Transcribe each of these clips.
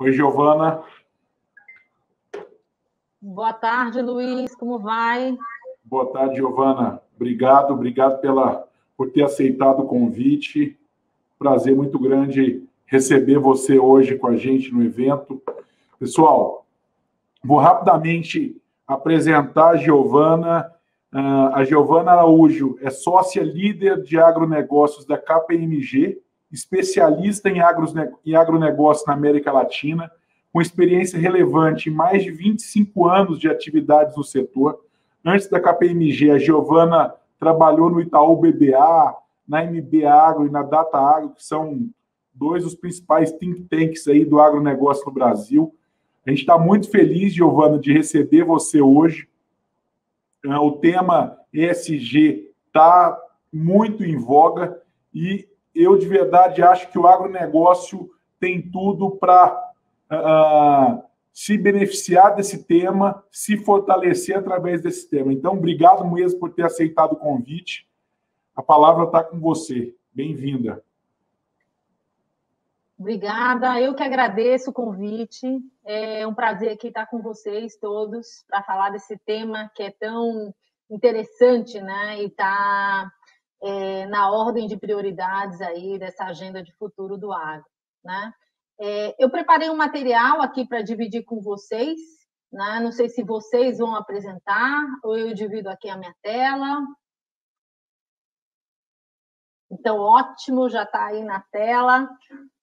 Oi, Giovana. Boa tarde, Luiz. Como vai? Boa tarde, Giovana. Obrigado por ter aceitado o convite. Prazer muito grande receber você hoje com a gente no evento. Pessoal, vou rapidamente apresentar a Giovana. A Giovana Araújo é sócia líder de agronegócios da KPMG, especialista em agronegócio na América Latina, com experiência relevante em mais de 25 anos de atividades no setor. Antes da KPMG, a Giovana trabalhou no Itaú BBA, na MB Agro e na Data Agro, que são dois dos principais think tanks aí do agronegócio no Brasil. A gente está muito feliz, Giovana, de receber você hoje. O tema ESG está muito em voga e eu, de verdade, acho que o agronegócio tem tudo para se beneficiar desse tema, se fortalecer através desse tema. Então, obrigado mesmo por ter aceitado o convite. A palavra está com você. Bem-vinda. Obrigada, eu que agradeço o convite. É um prazer aqui estar com vocês todos para falar desse tema que é tão interessante, né? E está na ordem de prioridades aí dessa agenda de futuro do agro, né? Eu preparei um material aqui para dividir com vocês, né? Não sei se vocês vão apresentar ou eu divido aqui a minha tela. Então, ótimo, já está aí na tela.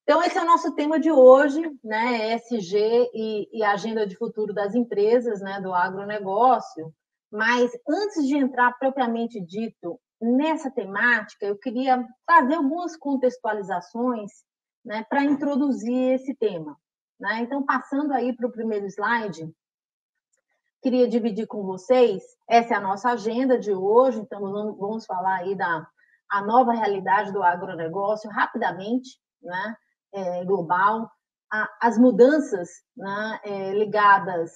Então, esse é o nosso tema de hoje, né? ESG e a agenda de futuro das empresas, né? Do agronegócio. Mas, antes de entrar propriamente dito nessa temática, eu queria fazer algumas contextualizações, né? Para introduzir esse tema, né? Então, passando aí para o primeiro slide, queria dividir com vocês, essa é a nossa agenda de hoje, então vamos falar aí a nova realidade do agronegócio rapidamente, né? Global, as mudanças, né, ligadas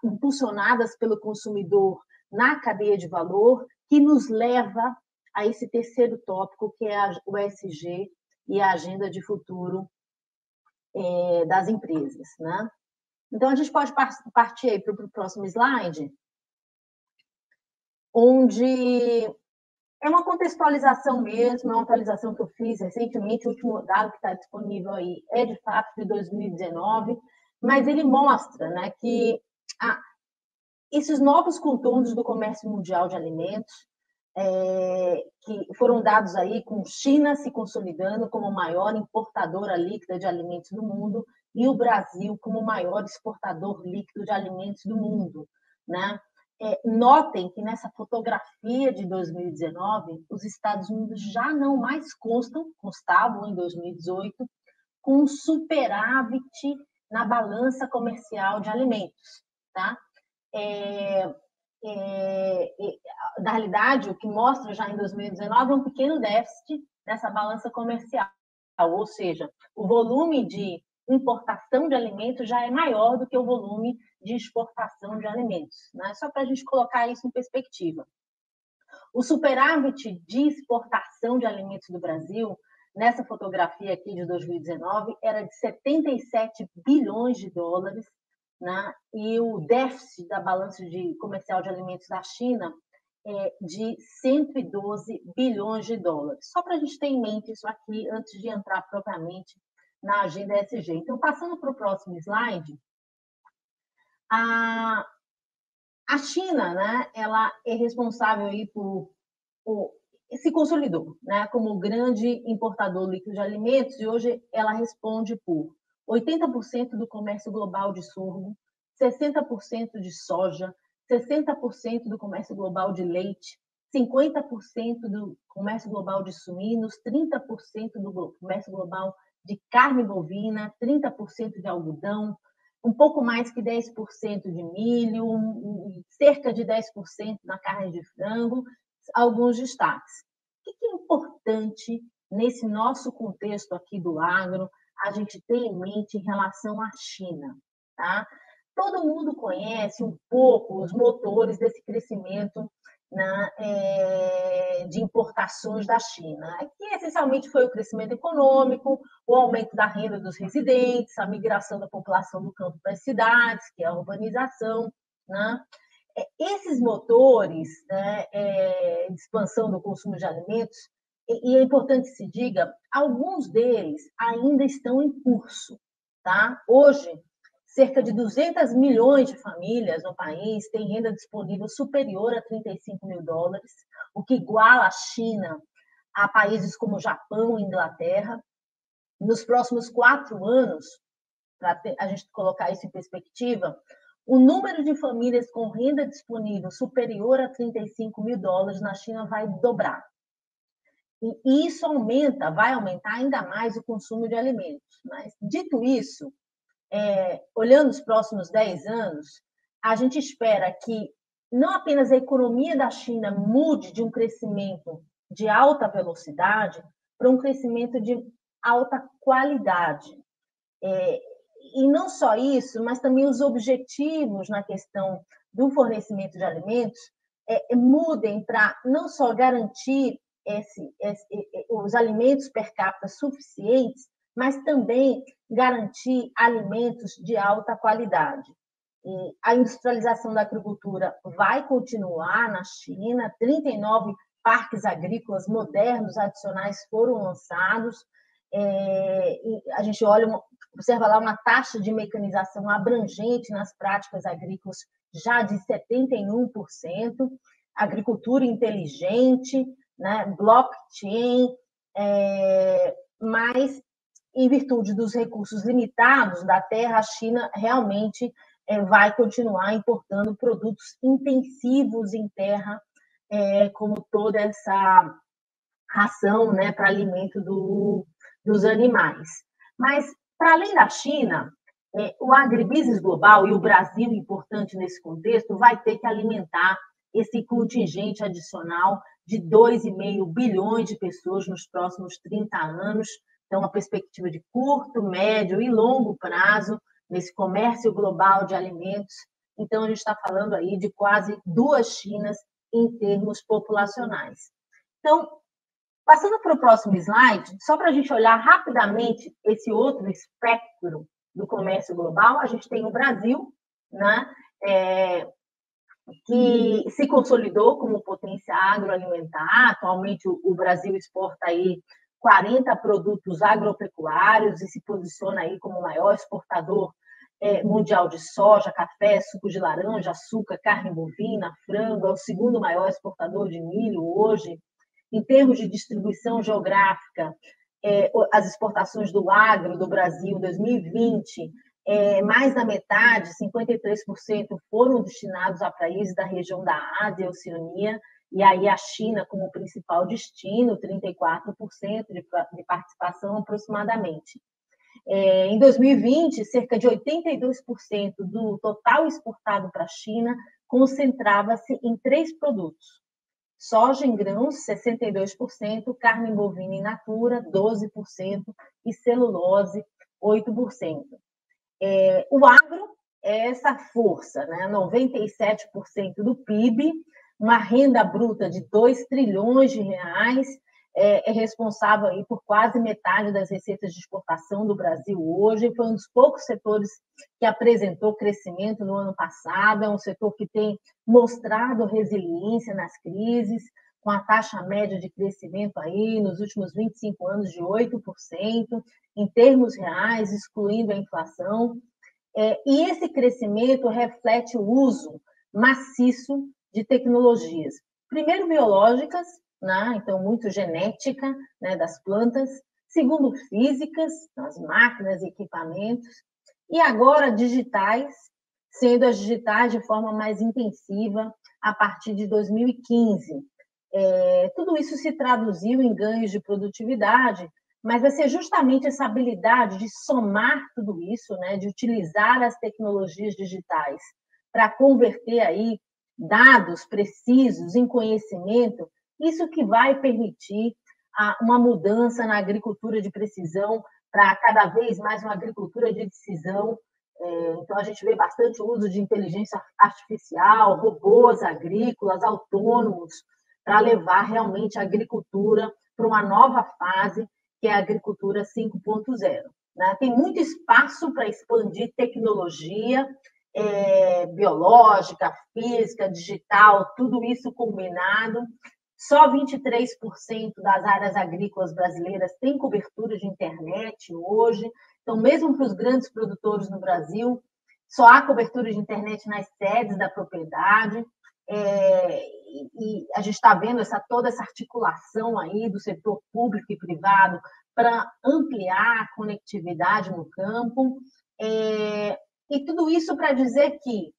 impulsionadas pelo consumidor na cadeia de valor, que nos leva a esse terceiro tópico, que é o ESG e a agenda de futuro das empresas, né? Então, a gente pode partir aí para o próximo slide, onde é uma contextualização mesmo, é uma atualização que eu fiz recentemente, o último dado que está disponível aí é, de fato, de 2019, mas ele mostra, né, que esses novos contornos do comércio mundial de alimentos, que foram dados aí com China se consolidando como maior importadora líquida de alimentos do mundo e o Brasil como o maior exportador líquido de alimentos do mundo, né? Notem que nessa fotografia de 2019, os Estados Unidos já não mais constavam em 2018 com um superávit na balança comercial de alimentos, tá? Na realidade, o que mostra já em 2019 é um pequeno déficit nessa balança comercial, ou seja, o volume de importação de alimentos já é maior do que o volume de exportação de alimentos, né? Só para a gente colocar isso em perspectiva. O superávit de exportação de alimentos do Brasil, nessa fotografia aqui de 2019, era de 77 bilhões de dólares, né? E o déficit da balança comercial de alimentos da China é de 112 bilhões de dólares. Só para a gente ter em mente isso aqui antes de entrar propriamente na agenda ESG. Então, passando para o próximo slide, a China, né, ela é responsável aí se consolidou, né, como grande importador líquido de alimentos e hoje ela responde por 80% do comércio global de sorgo, 60% de soja, 60% do comércio global de leite, 50% do comércio global de suínos, 30% do comércio global de carne bovina, 30% de algodão, um pouco mais que 10% de milho, cerca de 10% na carne de frango, alguns destaques. O que é importante nesse nosso contexto aqui do agro a gente ter em mente em relação à China, tá? Todo mundo conhece um pouco os motores desse crescimento né, de importações da China, que essencialmente foi o crescimento econômico, o aumento da renda dos residentes, a migração da população do campo para as cidades, que é a urbanização, né? Esses motores, né, de expansão do consumo de alimentos, e é importante que se diga, alguns deles ainda estão em curso. Tá? Hoje, cerca de 200 milhões de famílias no país têm renda disponível superior a 35 mil dólares, o que iguala a China a países como Japão e Inglaterra. Nos próximos 4 anos, para a gente colocar isso em perspectiva, o número de famílias com renda disponível superior a 35 mil dólares na China vai dobrar. E isso vai aumentar ainda mais o consumo de alimentos. Mas, dito isso, olhando os próximos 10 anos, a gente espera que não apenas a economia da China mude de um crescimento de alta velocidade para um crescimento de alta qualidade. E não só isso, mas também os objetivos na questão do fornecimento de alimentos mudem para não só garantir os alimentos per capita suficientes, mas também garantir alimentos de alta qualidade. E a industrialização da agricultura vai continuar na China, 39 parques agrícolas modernos adicionais foram lançados, e a gente observa lá uma taxa de mecanização abrangente nas práticas agrícolas já de 71%, agricultura inteligente, né, blockchain, mas em virtude dos recursos limitados da terra, a China realmente vai continuar importando produtos intensivos em terra, como toda essa ração, né, para alimento dos animais. Mas, para além da China, o agribusiness global, e o Brasil, importante nesse contexto, vai ter que alimentar esse contingente adicional de 2,5 bilhões de pessoas nos próximos 30 anos. Então, uma perspectiva de curto, médio e longo prazo nesse comércio global de alimentos. Então, a gente está falando aí de quase 2 Chinas em termos populacionais. Então, passando para o próximo slide, só para a gente olhar rapidamente esse outro espectro do comércio global, a gente tem o Brasil, né, que se consolidou como potência agroalimentar. Atualmente, o Brasil exporta aí 40 produtos agropecuários e se posiciona aí como o maior exportador mundial de soja, café, suco de laranja, açúcar, carne bovina, frango, é o segundo maior exportador de milho hoje. Em termos de distribuição geográfica, as exportações do agro do Brasil em 2020, mais da metade, 53%, foram destinados a países da região da Ásia e Oceania, e aí a China como principal destino, 34% de participação aproximadamente. Em 2020, cerca de 82% do total exportado para a China concentrava-se em 3 produtos: soja em grãos, 62%, carne bovina in natura, 12%, e celulose, 8%. O agro é essa força, né? 97% do PIB, uma renda bruta de 2 trilhões de reais, é responsável aí por quase metade das receitas de exportação do Brasil hoje. Foi um dos poucos setores que apresentou crescimento no ano passado, é um setor que tem mostrado resiliência nas crises, com a taxa média de crescimento aí nos últimos 25 anos de 8%, em termos reais, excluindo a inflação. E esse crescimento reflete o uso maciço de tecnologias, primeiro biológicas, né? Então muito genética, né, das plantas, segundo físicas, as máquinas e equipamentos, e agora digitais, sendo as digitais de forma mais intensiva a partir de 2015. Tudo isso se traduziu em ganhos de produtividade, mas vai ser justamente essa habilidade de somar tudo isso, né, de utilizar as tecnologias digitais para converter aí dados precisos em conhecimento, isso que vai permitir uma mudança na agricultura de precisão para cada vez mais uma agricultura de decisão, Então, a gente vê bastante uso de inteligência artificial, robôs agrícolas autônomos, para levar realmente a agricultura para uma nova fase, que é a agricultura 5.0. Né? Tem muito espaço para expandir tecnologia biológica, física, digital, tudo isso combinado. Só 23% das áreas agrícolas brasileiras têm cobertura de internet hoje. Então, mesmo para os grandes produtores no Brasil, só há cobertura de internet nas sedes da propriedade. E a gente está vendo toda essa articulação aí do setor público e privado para ampliar a conectividade no campo. E tudo isso para dizer que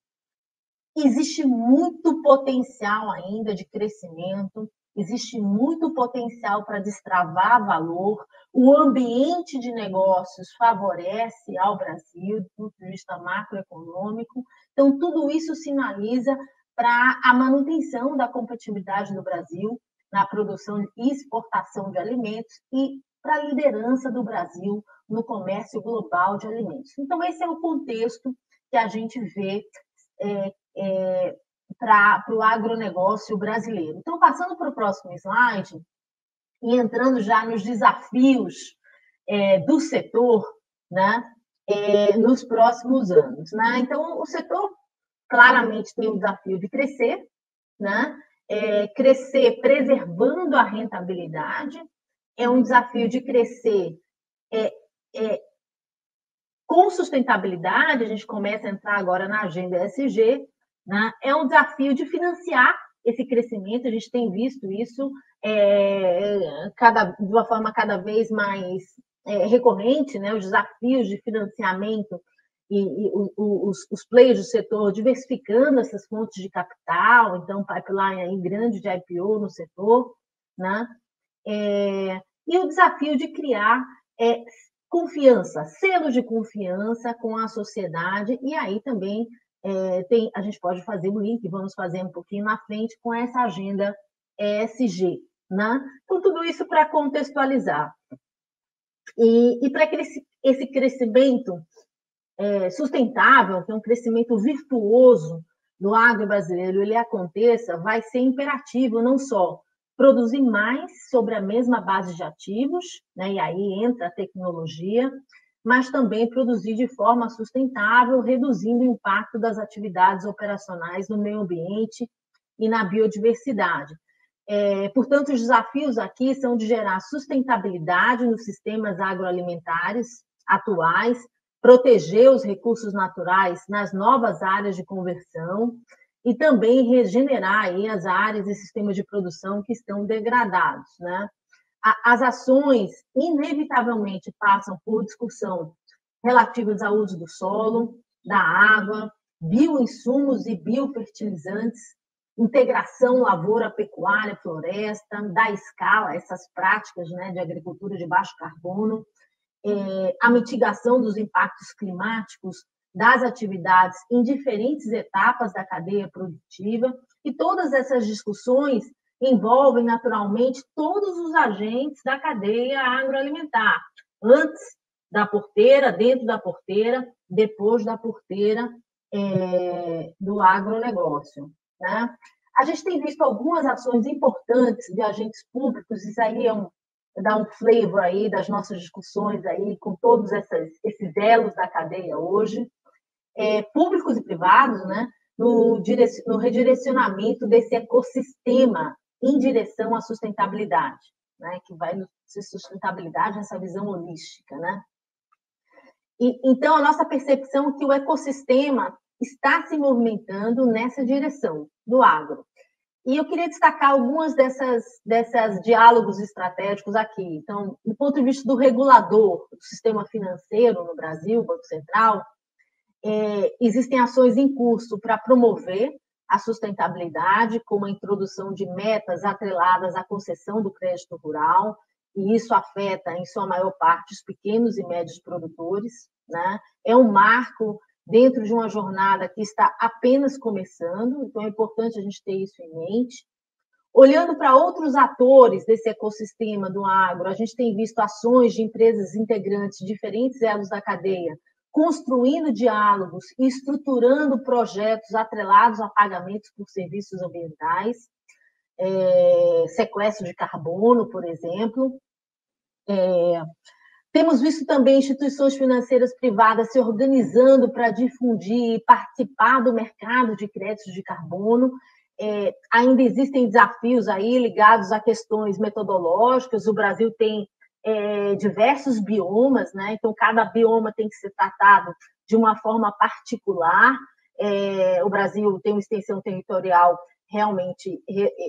existe muito potencial ainda de crescimento, existe muito potencial para destravar valor, o ambiente de negócios favorece ao Brasil, do ponto de vista macroeconômico, então tudo isso sinaliza para a manutenção da competitividade do Brasil na produção e exportação de alimentos e para a liderança do Brasil no comércio global de alimentos. Então, esse é o contexto que a gente vê para o agronegócio brasileiro. Então, passando para o próximo slide, e entrando já nos desafios do setor, né, nos próximos anos. Né? Então, o setor claramente tem o desafio de crescer, né? Crescer preservando a rentabilidade, é um desafio de crescer com sustentabilidade, a gente começa a entrar agora na agenda ESG, né? É um desafio de financiar esse crescimento, a gente tem visto isso de uma forma cada vez mais recorrente, né? Os desafios de financiamento e os players do setor diversificando essas fontes de capital, então pipeline aí grande de IPO no setor, né? E o desafio de criar confiança, selos de confiança com a sociedade, e aí também a gente pode fazer um link, vamos fazer um pouquinho na frente com essa agenda ESG. Né? Então, tudo isso para contextualizar. E para que esse crescimento sustentável, que é um crescimento virtuoso do agro brasileiro, ele aconteça, vai ser imperativo não só produzir mais sobre a mesma base de ativos, né, e aí entra a tecnologia, mas também produzir de forma sustentável, reduzindo o impacto das atividades operacionais no meio ambiente e na biodiversidade. Portanto, os desafios aqui são de gerar sustentabilidade nos sistemas agroalimentares atuais, proteger os recursos naturais nas novas áreas de conversão e também regenerar aí as áreas e sistemas de produção que estão degradados. Né? As ações, inevitavelmente, passam por discussão relativas ao uso do solo, da água, bioinsumos e biofertilizantes, integração lavoura, pecuária, floresta, da escala, essas práticas, né, de agricultura de baixo carbono, a mitigação dos impactos climáticos das atividades em diferentes etapas da cadeia produtiva, e todas essas discussões envolvem, naturalmente, todos os agentes da cadeia agroalimentar, antes da porteira, dentro da porteira, depois da porteira do agronegócio. Né? A gente tem visto algumas ações importantes de agentes públicos, isso aí dá um flavor aí das nossas discussões aí com todos esses elos da cadeia hoje, públicos e privados, né, no redirecionamento desse ecossistema em direção à sustentabilidade, né, que vai ser sustentabilidade nessa visão holística, né? Então, a nossa percepção é que o ecossistema está se movimentando nessa direção do agro. E eu queria destacar algumas dessas diálogos estratégicos aqui. Então, do ponto de vista do regulador do sistema financeiro no Brasil, Banco Central, existem ações em curso para promover a sustentabilidade, como a introdução de metas atreladas à concessão do crédito rural, e isso afeta, em sua maior parte, os pequenos e médios produtores. Né? É um marco dentro de uma jornada que está apenas começando, então é importante a gente ter isso em mente. Olhando para outros atores desse ecossistema do agro, a gente tem visto ações de empresas integrantes de diferentes elos da cadeia, construindo diálogos e estruturando projetos atrelados a pagamentos por serviços ambientais, sequestro de carbono, por exemplo. Temos visto também instituições financeiras privadas se organizando para difundir e participar do mercado de créditos de carbono. Ainda existem desafios aí ligados a questões metodológicas. O Brasil tem diversos biomas, né? Então cada bioma tem que ser tratado de uma forma particular. O Brasil tem uma extensão territorial realmente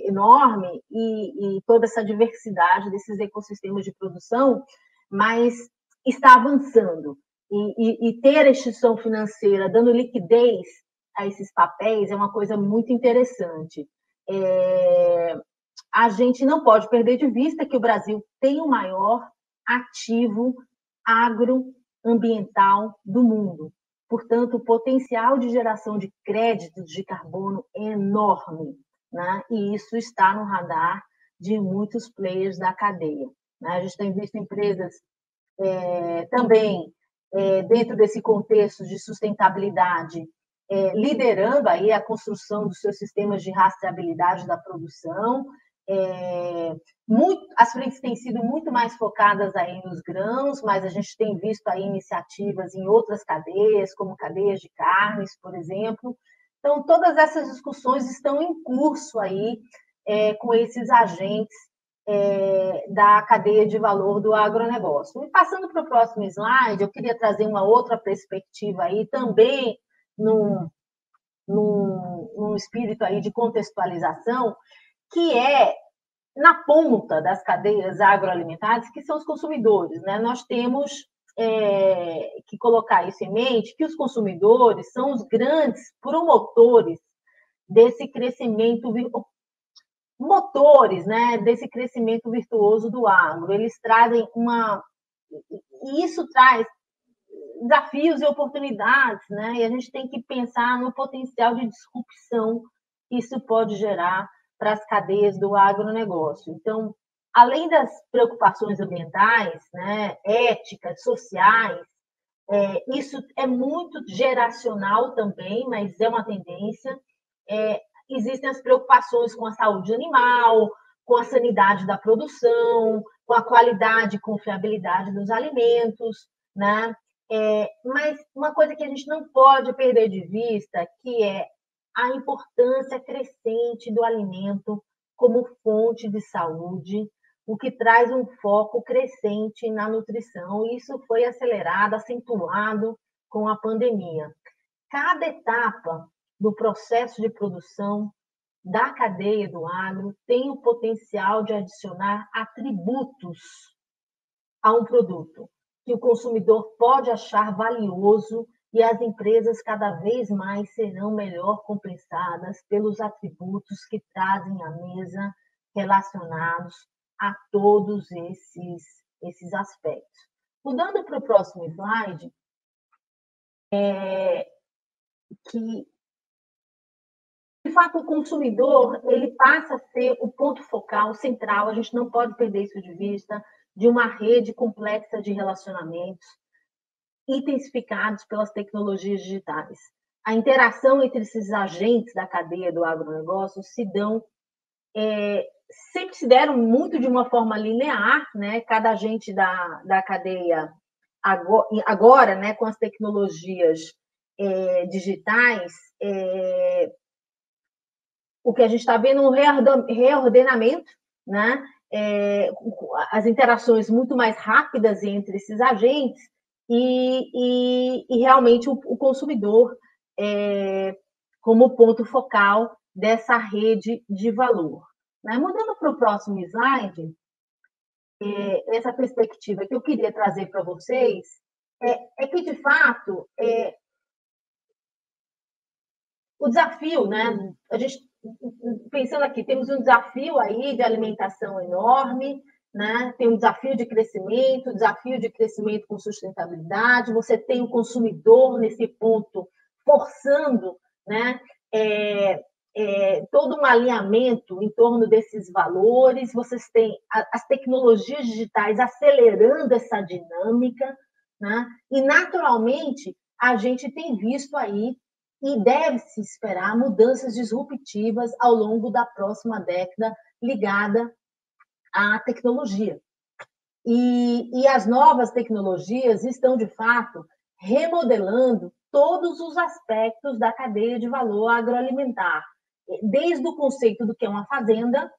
enorme e toda essa diversidade desses ecossistemas de produção, mas está avançando. E ter a instituição financeira dando liquidez a esses papéis é uma coisa muito interessante. A gente não pode perder de vista que o Brasil tem o maior ativo agroambiental do mundo. Portanto, o potencial de geração de créditos de carbono é enorme, né? E isso está no radar de muitos players da cadeia, né? A gente tem visto empresas também, dentro desse contexto de sustentabilidade, liderando aí a construção dos seus sistemas de rastreabilidade da produção. As frentes têm sido muito mais focadas aí nos grãos, mas a gente tem visto aí iniciativas em outras cadeias, como cadeias de carnes, por exemplo. Então, todas essas discussões estão em curso aí com esses agentes da cadeia de valor do agronegócio. E passando para o próximo slide, eu queria trazer uma outra perspectiva aí, também num espírito aí de contextualização, que é na ponta das cadeias agroalimentares, que são os consumidores, né? Nós temos que colocar isso em mente, que os consumidores são os grandes promotores desse crescimento, motores, né, desse crescimento virtuoso do agro. Eles trazem e isso traz desafios e oportunidades, né? E a gente tem que pensar no potencial de disrupção que isso pode gerar para as cadeias do agronegócio. Então, além das preocupações ambientais, né, éticas, sociais, isso é muito geracional também, mas é uma tendência. Existem as preocupações com a saúde animal, com a sanidade da produção, com a qualidade e confiabilidade dos alimentos, né? Mas uma coisa que a gente não pode perder de vista, que é a importância crescente do alimento como fonte de saúde, o que traz um foco crescente na nutrição, e isso foi acelerado, acentuado com a pandemia. Cada etapa do processo de produção da cadeia do agro tem o potencial de adicionar atributos a um produto que o consumidor pode achar valioso, e as empresas cada vez mais serão melhor compensadas pelos atributos que trazem à mesa relacionados a todos esses aspectos. Mudando para o próximo slide, que de fato o consumidor ele passa a ser o ponto focal central, a gente não pode perder isso de vista, de uma rede complexa de relacionamentos intensificados pelas tecnologias digitais. A interação entre esses agentes da cadeia do agronegócio sempre se deram muito de uma forma linear, né? Cada agente da cadeia agora, né, com as tecnologias digitais, o que a gente está vendo é um reordenamento, né? As interações muito mais rápidas entre esses agentes e realmente o consumidor como ponto focal dessa rede de valor. Né? Mudando para o próximo slide, essa perspectiva que eu queria trazer para vocês é que, de fato, o desafio, né? A gente, pensando aqui, temos um desafio aí de alimentação enorme, né? Tem um desafio de crescimento com sustentabilidade, você tem o consumidor nesse ponto forçando, né? Todo um alinhamento em torno desses valores, vocês têm as tecnologias digitais acelerando essa dinâmica, né? E, naturalmente, a gente tem visto aí e deve-se esperar mudanças disruptivas ao longo da próxima década ligada à tecnologia. E as novas tecnologias estão, de fato, remodelando todos os aspectos da cadeia de valor agroalimentar, desde o conceito do que é uma fazenda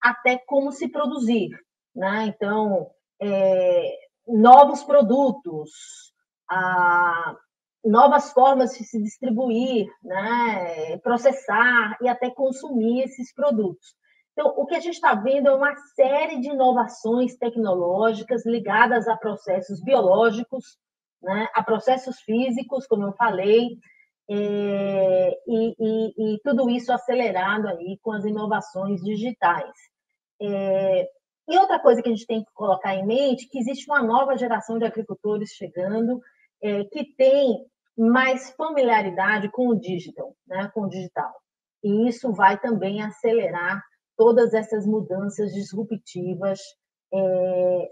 até como se produzir, né? Então, novos produtos, novas formas de se distribuir, né? Processar e até consumir esses produtos. Então, o que a gente está vendo é uma série de inovações tecnológicas ligadas a processos biológicos, né? A processos físicos, como eu falei, e tudo isso acelerado aí com as inovações digitais. E outra coisa que a gente tem que colocar em mente, que existe uma nova geração de agricultores chegando, que tem mais familiaridade com o digital, né? Com o digital. E isso vai também acelerar todas essas mudanças disruptivas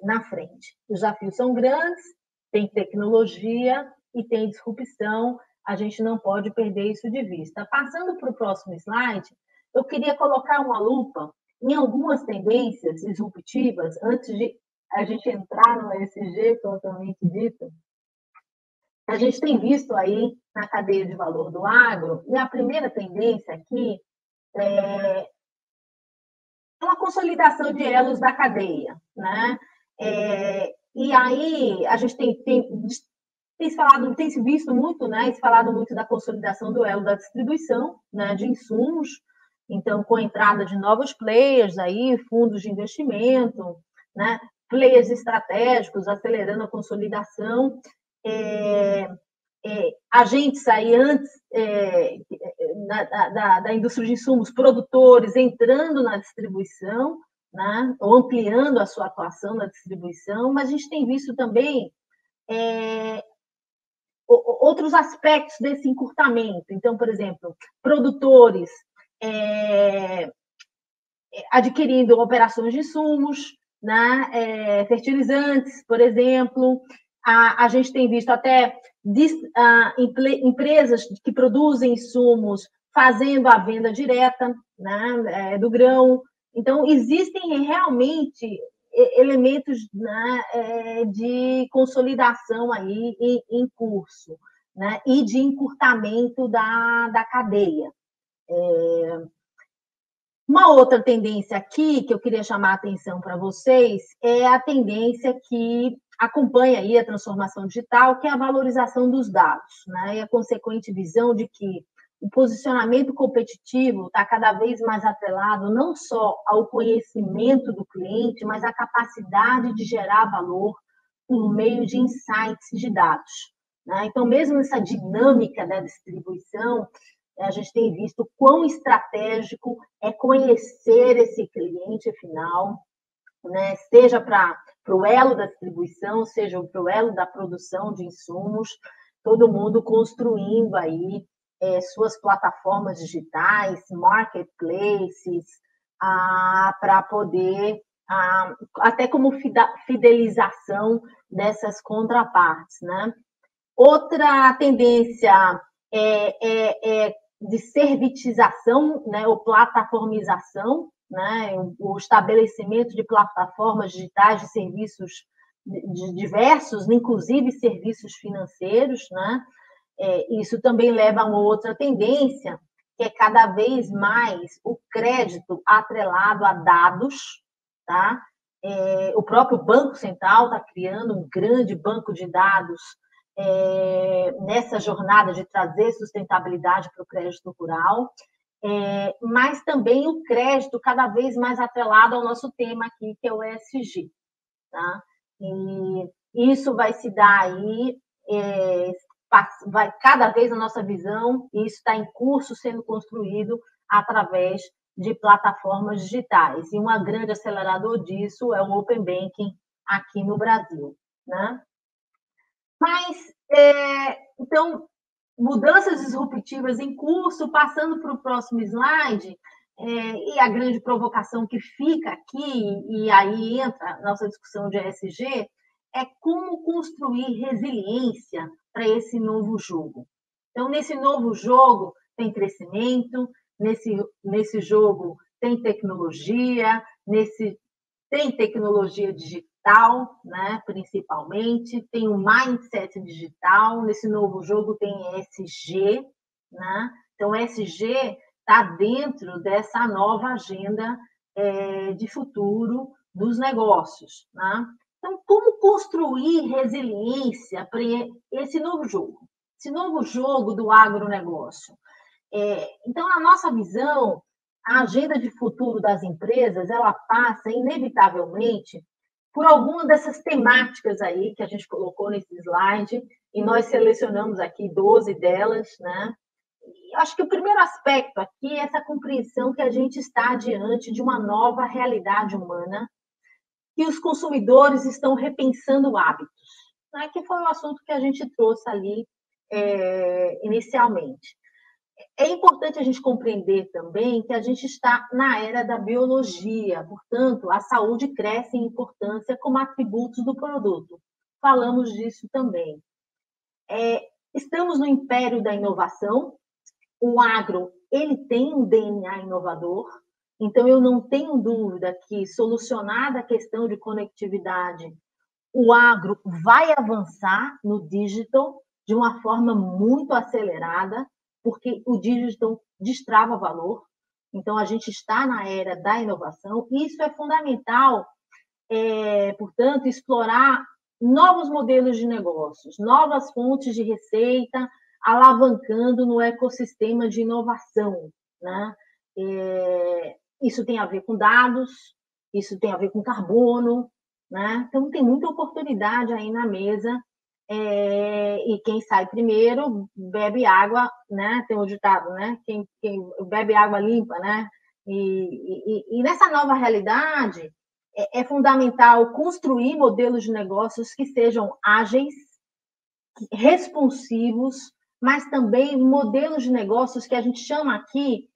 na frente. Os desafios são grandes, tem tecnologia e tem disrupção, a gente não pode perder isso de vista. Passando para o próximo slide, eu queria colocar uma lupa em algumas tendências disruptivas, antes de a gente entrar no ESG, propriamente dito. A gente tem visto aí na cadeia de valor do agro, e a primeira tendência aqui é uma consolidação de elos da cadeia, né? E aí a gente tem se visto muito, né? Se falado muito da consolidação do elo da distribuição, né? De insumos, então com a entrada de novos players aí, fundos de investimento, né? Players estratégicos acelerando a consolidação. Agentes aí antes da indústria de insumos, produtores entrando na distribuição, né, ou ampliando a sua atuação na distribuição, mas a gente tem visto também outros aspectos desse encurtamento. Então, por exemplo, produtores adquirindo operações de insumos, né, fertilizantes, por exemplo. A gente tem visto até empresas que produzem insumos fazendo a venda direta, né, do grão. Então, existem realmente elementos, né, de consolidação aí em curso, né, e de encurtamento da cadeia. Uma outra tendência aqui que eu queria chamar a atenção para vocês é a tendência que acompanha aí a transformação digital, que é a valorização dos dados, né? E a consequente visão de que o posicionamento competitivo está cada vez mais atrelado não só ao conhecimento do cliente, mas à capacidade de gerar valor por meio de insights de dados, né? Então, mesmo nessa dinâmica da distribuição, a gente tem visto quão estratégico é conhecer esse cliente final, né? Seja para o elo da distribuição, seja para o elo da produção de insumos, todo mundo construindo aí suas plataformas digitais, marketplaces, para poder, até como fidelização dessas contrapartes, né? Outra tendência de servitização, né, ou plataformização, né, o estabelecimento de plataformas digitais de serviços diversos, inclusive serviços financeiros, né? Isso também leva a uma outra tendência, que é cada vez mais o crédito atrelado a dados, tá? O próprio Banco Central está criando um grande banco de dados nessa jornada de trazer sustentabilidade para o crédito rural, mas também o crédito cada vez mais atrelado ao nosso tema aqui, que é o ESG. Tá? E isso vai se dar aí, vai cada vez na nossa visão, e isso está em curso sendo construído através de plataformas digitais. E um grande acelerador disso é o Open Banking aqui no Brasil. Né? Mas, então, mudanças disruptivas em curso, passando para o próximo slide, e a grande provocação que fica aqui, e aí entra a nossa discussão de ESG, é como construir resiliência para esse novo jogo. Então, nesse novo jogo, tem crescimento, nesse jogo tem tecnologia, tem tecnologia digital, né, principalmente, tem um mindset digital, nesse novo jogo tem ESG, né? Então, ESG está dentro dessa nova agenda de futuro dos negócios, né? Então, como construir resiliência para esse novo jogo? Esse novo jogo do agronegócio. Então, na nossa visão, a agenda de futuro das empresas, ela passa, inevitavelmente, por alguma dessas temáticas aí que a gente colocou nesse slide, e nós selecionamos aqui 12 delas, né? E acho que o primeiro aspecto aqui é essa compreensão que a gente está diante de uma nova realidade humana, que os consumidores estão repensando hábitos, né? Que foi o assunto que a gente trouxe ali inicialmente. É importante a gente compreender também que a gente está na era da biologia, portanto, a saúde cresce em importância como atributos do produto. Falamos disso também. Estamos no império da inovação. O agro, ele tem um DNA inovador, então eu não tenho dúvida que, solucionada a questão de conectividade, o agro vai avançar no digital de uma forma muito acelerada, porque o digital destrava valor. Então, a gente está na era da inovação, e isso é fundamental, portanto, explorar novos modelos de negócios, novas fontes de receita, alavancando no ecossistema de inovação, né? Isso tem a ver com dados, isso tem a ver com carbono, né? Então, tem muita oportunidade aí na mesa, e quem sai primeiro bebe água, né? Tem um ditado, né? Quem bebe água limpa, né? E nessa nova realidade, é fundamental construir modelos de negócios que sejam ágeis, responsivos, mas também modelos de negócios que a gente chama aqui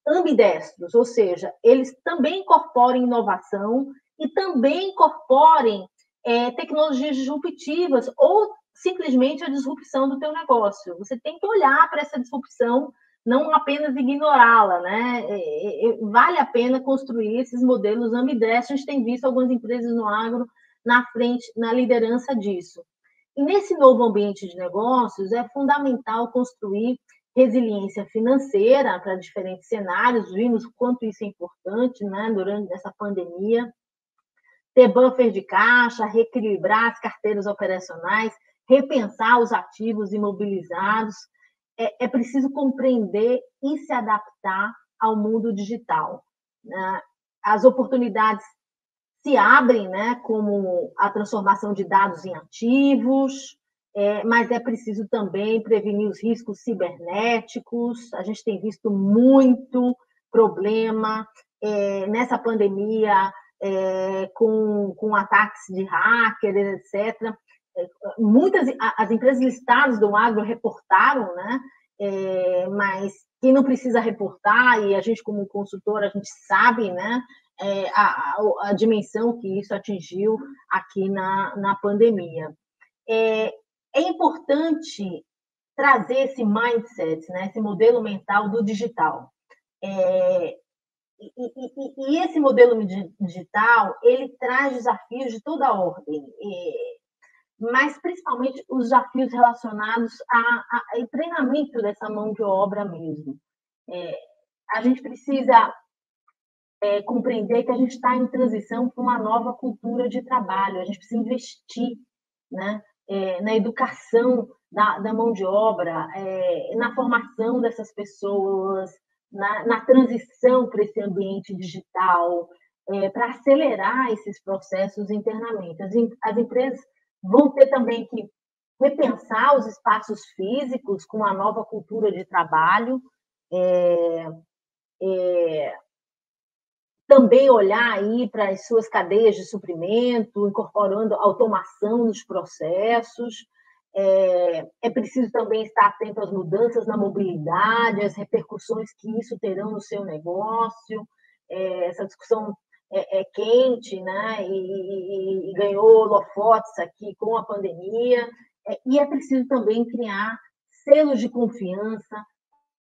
ambidestros, ou seja, eles também incorporem inovação e também incorporem tecnologias disruptivas ou simplesmente a disrupção do teu negócio. Você tem que olhar para essa disrupção, não apenas ignorá-la, né? Vale a pena construir esses modelos ambidestros. A gente tem visto algumas empresas no agro na frente, na liderança disso. E nesse novo ambiente de negócios, é fundamental construir resiliência financeira para diferentes cenários. Vimos quanto isso é importante, né, durante essa pandemia. Ter buffer de caixa, reequilibrar as carteiras operacionais, repensar os ativos imobilizados. É preciso compreender e se adaptar ao mundo digital, né? As oportunidades se abrem, né, como a transformação de dados em ativos, mas é preciso também prevenir os riscos cibernéticos. A gente tem visto muito problema nessa pandemia, com ataques de hackers, etc. Muitas as empresas listadas do agro reportaram, né? Mas quem não precisa reportar, e a gente como consultor, a gente sabe, né? A dimensão que isso atingiu aqui na pandemia. É importante trazer esse mindset, né? Esse modelo mental do digital. E esse modelo digital, ele traz desafios de toda ordem, mas principalmente os desafios relacionados ao treinamento dessa mão de obra mesmo. A gente precisa compreender que a gente está em transição para uma nova cultura de trabalho. A gente precisa investir, né, na educação da mão de obra, na formação dessas pessoas, na transição para esse ambiente digital, para acelerar esses processos internamente. As empresas vão ter também que repensar os espaços físicos com uma nova cultura de trabalho, também olhar aí para as suas cadeias de suprimento, incorporando automação nos processos. É preciso também estar atento às mudanças na mobilidade, às repercussões que isso terão no seu negócio. Essa discussão quente, né? E ganhou holofotes aqui com a pandemia. E é preciso também criar selos de confiança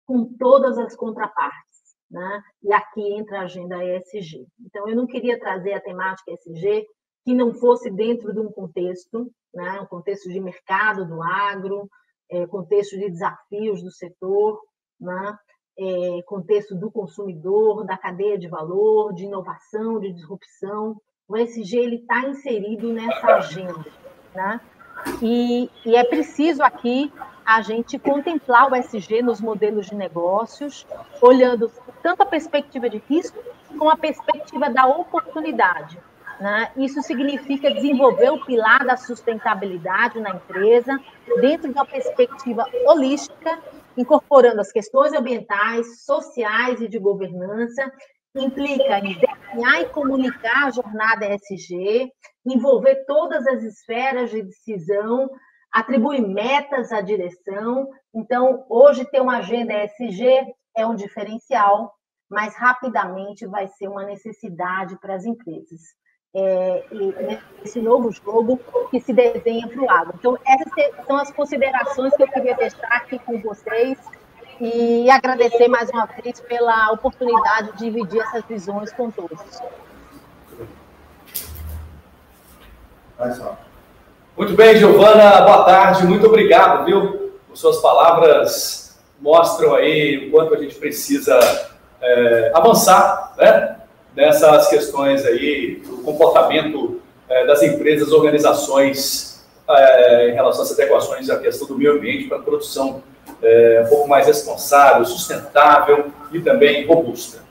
com todas as contrapartes, né? E aqui entra a agenda ESG. Então, eu não queria trazer a temática ESG que não fosse dentro de um contexto, né? Um contexto de mercado do agro, contexto de desafios do setor, né? Contexto do consumidor, da cadeia de valor, de inovação, de disrupção. O ESG ele está inserido nessa agenda, né? E é preciso aqui a gente contemplar o ESG nos modelos de negócios, olhando tanto a perspectiva de risco como a perspectiva da oportunidade, né? Isso significa desenvolver o pilar da sustentabilidade na empresa dentro de uma perspectiva holística, incorporando as questões ambientais, sociais e de governança. Implica em desenhar e comunicar a jornada ESG, envolver todas as esferas de decisão, atribuir metas à direção. Então, hoje ter uma agenda ESG é um diferencial, mas rapidamente vai ser uma necessidade para as empresas. Esse novo jogo que se desenha para o agro. Então, essas são as considerações que eu queria deixar aqui com vocês e agradecer mais uma vez pela oportunidade de dividir essas visões com todos. Muito bem, Giovana, boa tarde, muito obrigado, viu? As suas palavras mostram aí o quanto a gente precisa avançar, né? Nessas questões aí, do comportamento das empresas, organizações em relação às adequações à questão do meio ambiente para a produção um pouco mais responsável, sustentável e também robusta.